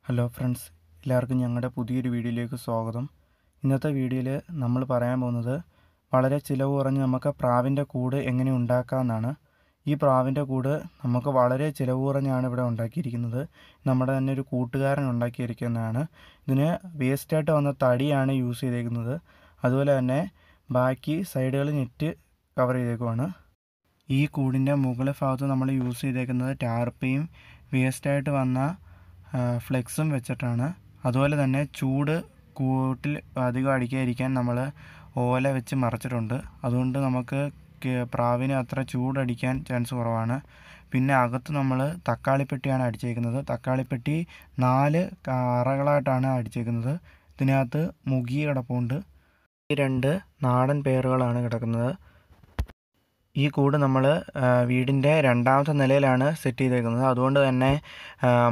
Hello friends, എല്ലാവർക്കും ഞങ്ങളുടെ പുതിയൊരു വീഡിയോയിലേക്ക് സ്വാഗതം. ഇന്നത്തെ വീഡിയോയിൽ നമ്മൾ പറയാൻ പോകുന്നത് വളരെ ചിലവ് കുറഞ്ഞ് നമുക്ക് പ്രാവിൻ്റെ കൂട് എങ്ങനെ ഉണ്ടാക്കാമെന്നാണ്. ഈ പ്രാവിൻ്റെ കൂട് നമുക്ക് വളരെ ചിലവ് കുറഞ്ഞാണ് ഇവിടെ ഉണ്ടാക്കിയിരിക്കുന്നത്. നമ്മുടെ തന്നെ ഒരു കൂട്ടുകാരൻ ഉണ്ടാക്കിയിരിക്കുന്നതാണ്. ഇതിന് വേസ്റ്റായിട്ട് വന്ന തടിയാണ് യൂസ് ചെയ്തേക്കുന്നത്. അതുപോലെ തന്നെ ബാക്കി സൈഡുകൾ നെറ്റ് കവർ ചെയ്തേക്കുവാണ്. ഈ കൂടിൻ്റെ മുകൾ ഭാഗത്ത് നമ്മൾ യൂസ് ചെയ്തേക്കുന്നത് ടാർപ്പയും വേസ്റ്റായിട്ട് വന്ന ഫ്ലെക്സും വെച്ചിട്ടാണ്. അതുപോലെ തന്നെ ചൂട് കൂട്ടിൽ അധികം അടിക്കാതിരിക്കാൻ നമ്മൾ ഓല വെച്ച് മറച്ചിട്ടുണ്ട്. അതുകൊണ്ട് നമുക്ക് പ്രാവിന് അത്ര ചൂടടിക്കാൻ ചാൻസ് കുറവാണ്. പിന്നെ അകത്ത് നമ്മൾ തക്കാളിപ്പെട്ടിയാണ് അടിച്ചേക്കുന്നത്. തക്കാളിപ്പെട്ടി 4 അറകളായിട്ടാണ് അടിച്ചേക്കുന്നത്. ഇതിനകത്ത് മുഗി കിടപ്പുണ്ട്. ഈ 2 നാടൻ പേറുകളാണ് കിടക്കുന്നത്. ഈ കൂട് നമ്മൾ വീടിൻ്റെ 2ാമത്തെ നിലയിലാണ് സെറ്റ് ചെയ്തേക്കുന്നത്. അതുകൊണ്ട് തന്നെ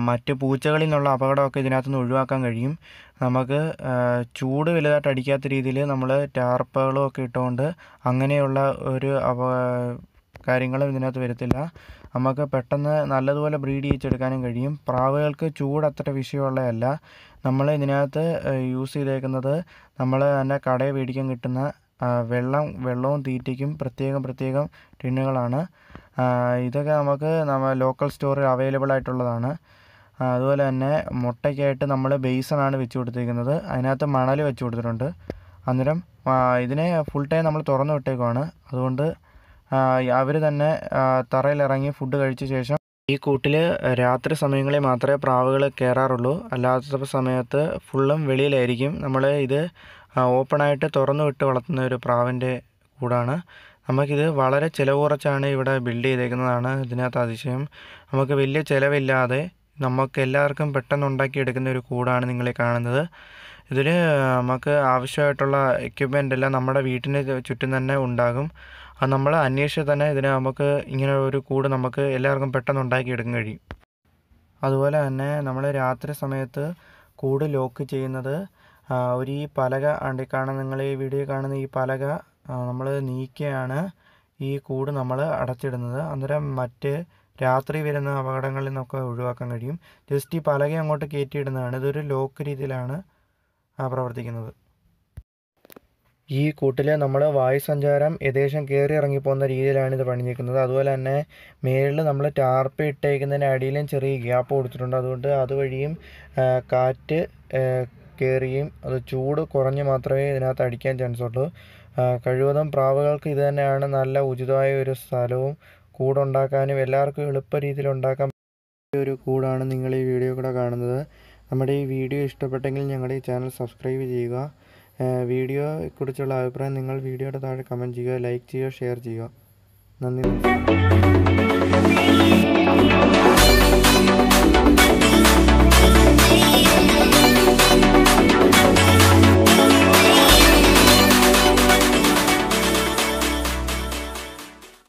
മറ്റ് പൂച്ചകളിൽ നിന്നുള്ള അപകടമൊക്കെ ഇതിനകത്തുനിന്ന് ഒഴിവാക്കാൻ കഴിയും. നമുക്ക് ചൂട് വലുതായിട്ട് അടിക്കാത്ത രീതിയിൽ നമ്മൾ ടാർപ്പകളും ഒക്കെ ഇട്ടുകൊണ്ട് അങ്ങനെയുള്ള ഒരു കാര്യങ്ങളും ഇതിനകത്ത് വരത്തില്ല. നമുക്ക് പെട്ടെന്ന് നല്ലതുപോലെ ബ്രീഡ് ചെയ്യിച്ചെടുക്കാനും കഴിയും. പ്രാവുകൾക്ക് ചൂട് അത്ര വിഷയമുള്ളതല്ല. നമ്മൾ ഇതിനകത്ത് യൂസ് ചെയ്തേക്കുന്നത് നമ്മൾ തന്നെ കടയിൽ മേടിക്കാൻ കിട്ടുന്ന വെള്ളവും തീറ്റയ്ക്കും പ്രത്യേകം ടിന്നുകളാണ്. ഇതൊക്കെ നമുക്ക് ലോക്കൽ സ്റ്റോറിൽ അവൈലബിൾ ആയിട്ടുള്ളതാണ്. അതുപോലെ തന്നെ മുട്ടയ്ക്കായിട്ട് നമ്മൾ ബേസണാണ് വെച്ച് കൊടുത്തിരിക്കുന്നത്. അതിനകത്ത് മണൽ വെച്ച് കൊടുത്തിട്ടുണ്ട്. അന്നേരം ഇതിനെ ഫുൾ ടൈം നമ്മൾ തുറന്നു വിട്ടേക്കുവാണ്. അതുകൊണ്ട് അവർ തന്നെ തറയിലിറങ്ങി ഫുഡ് കഴിച്ച ശേഷം ഈ കൂട്ടിൽ രാത്രി സമയങ്ങളിൽ മാത്രമേ പ്രാവുകൾ കയറാറുള്ളൂ. അല്ലാത്ത സമയത്ത് ഫുള്ളും വെളിയിലായിരിക്കും. നമ്മൾ ഇത് ഓപ്പണായിട്ട് തുറന്നു വിട്ട് വളർത്തുന്ന ഒരു പ്രാവിൻ്റെ കൂടാണ്. നമുക്കിത് വളരെ ചിലവ് കുറച്ചാണ് ഇവിടെ ബിൽഡ് ചെയ്തേക്കുന്നതാണ് ഇതിനകത്ത് അതിശയം. നമുക്ക് വലിയ ചിലവില്ലാതെ നമുക്ക് എല്ലാവർക്കും പെട്ടെന്ന് ഉണ്ടാക്കിയെടുക്കുന്ന ഒരു കൂടാണ് നിങ്ങളീ കാണുന്നത്. ഇതിൽ നമുക്ക് ആവശ്യമായിട്ടുള്ള എക്യുപ്മെൻ്റ് എല്ലാം നമ്മുടെ വീട്ടിന് ചുറ്റും തന്നെ ഉണ്ടാകും. അത് നമ്മൾ അന്വേഷിച്ച് തന്നെ ഇതിന് നമുക്ക് ഇങ്ങനെ ഒരു കൂട് നമുക്ക് എല്ലാവർക്കും പെട്ടെന്ന് ഉണ്ടാക്കിയെടുക്കാൻ കഴിയും. അതുപോലെ തന്നെ നമ്മൾ രാത്രി സമയത്ത് കൂട് ലോക്ക് ചെയ്യുന്നത് ഒരു ഈ പലക നിങ്ങൾ ഈ വീഡിയോ കാണുന്ന ഈ പലക നമ്മൾ നീക്കിയാണ് ഈ കൂട് നമ്മൾ അടച്ചിടുന്നത്. അന്നേരം മറ്റ് രാത്രി വരുന്ന അപകടങ്ങളിൽ നിന്നൊക്കെ ഒഴിവാക്കാൻ കഴിയും. ജസ്റ്റ് ഈ പലക അങ്ങോട്ട് കയറ്റിയിടുന്നതാണ്. ഇതൊരു ലോക്ക് രീതിയിലാണ് പ്രവർത്തിക്കുന്നത്. ഈ കൂട്ടിൽ നമ്മൾ വായുസഞ്ചാരം ഏകദേശം കയറി ഇറങ്ങിപ്പോകുന്ന രീതിയിലാണ് ഇത് പണിഞ്ഞിരിക്കുന്നത്. അതുപോലെ തന്നെ മേളിൽ നമ്മൾ ടാർപ്പ് ഇട്ടേക്കുന്നതിന് അടിയിലും ചെറിയ ഗ്യാപ്പ് കൊടുത്തിട്ടുണ്ട്. അതുകൊണ്ട് അതുവഴിയും കാറ്റ് കയറിയും അത് ചൂട് കുറഞ്ഞ് മാത്രമേ ഇതിനകത്ത് അടിക്കാൻ ചാൻസ് ഉള്ളൂ. കഴിവതും പ്രാവുകൾക്ക് ഇത് തന്നെയാണ് നല്ല ഉചിതമായ ഒരു സ്ഥലവും. കൂടുണ്ടാക്കാനും എല്ലാവർക്കും എളുപ്പ രീതിയിൽ ഉണ്ടാക്കാൻ പറ്റിയ ഒരു കൂടാണ് നിങ്ങൾ ഈ വീഡിയോ കൂടെ കാണുന്നത്. നമ്മുടെ ഈ വീഡിയോ ഇഷ്ടപ്പെട്ടെങ്കിൽ ഞങ്ങളുടെ ഈ ചാനൽ സബ്സ്ക്രൈബ് ചെയ്യുക. വീഡിയോയെക്കുറിച്ചുള്ള അഭിപ്രായം നിങ്ങൾ വീഡിയോയുടെ താഴെ കമൻറ്റ് ചെയ്യുക, ലൈക്ക് ചെയ്യുക, ഷെയർ ചെയ്യുക. നന്ദി.